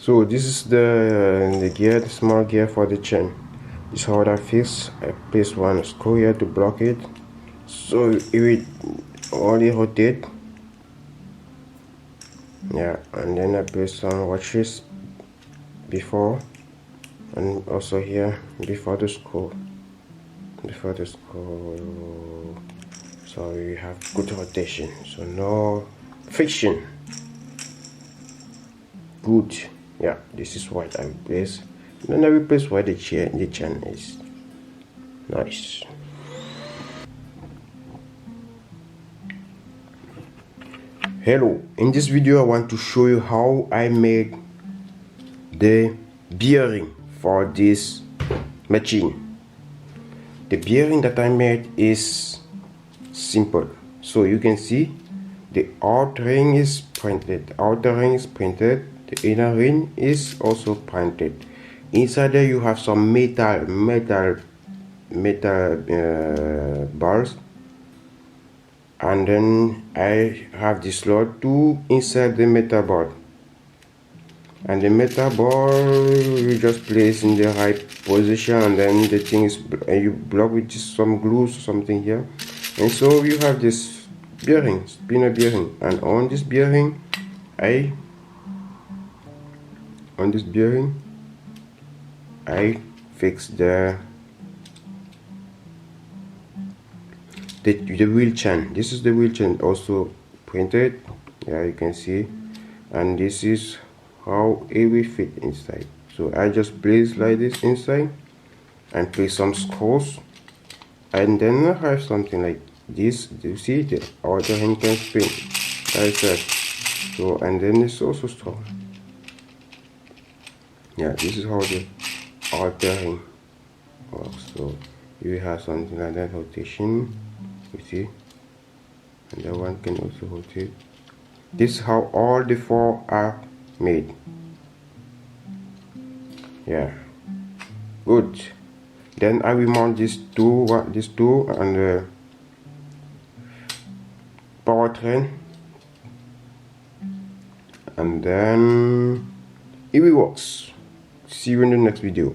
So this is the gear, the small gear for the chain. This is how I fix. I place one screw here to block it, so it will only rotate. Yeah, and then I place some watches before, and also here before the screw. So you have good rotation, so no friction. Good. Yeah, this is what I replace. Then I replace where the chain is. Nice. Hello, in this video I want to show you how I made the bearing for this machine. The bearing that I made is simple. So you can see the outer ring is printed. The outer ring is printed. The inner ring is also printed. Inside there you have some metal bars, and then I have this slot to insert the metal bar. And the metal bar you just place in the right position, and then the thing is you block with just some glue or something here, and so you have this bearing, spinner bearing. And on this bearing I fix the wheel chain. This is the wheel chain, also printed. Yeah, you can see, and this is how it will fit inside. So I just place like this inside and place some screws, and then I have something like this. You see the outer hand can spin like that. So, and then it's also strong. Yeah, this is how the outer ring works. So you have something like that rotation, you see, and that one can also rotate. This is how all the four are made. Yeah, good. Then I will mount these two on the powertrain, and then it will work. See you in the next video.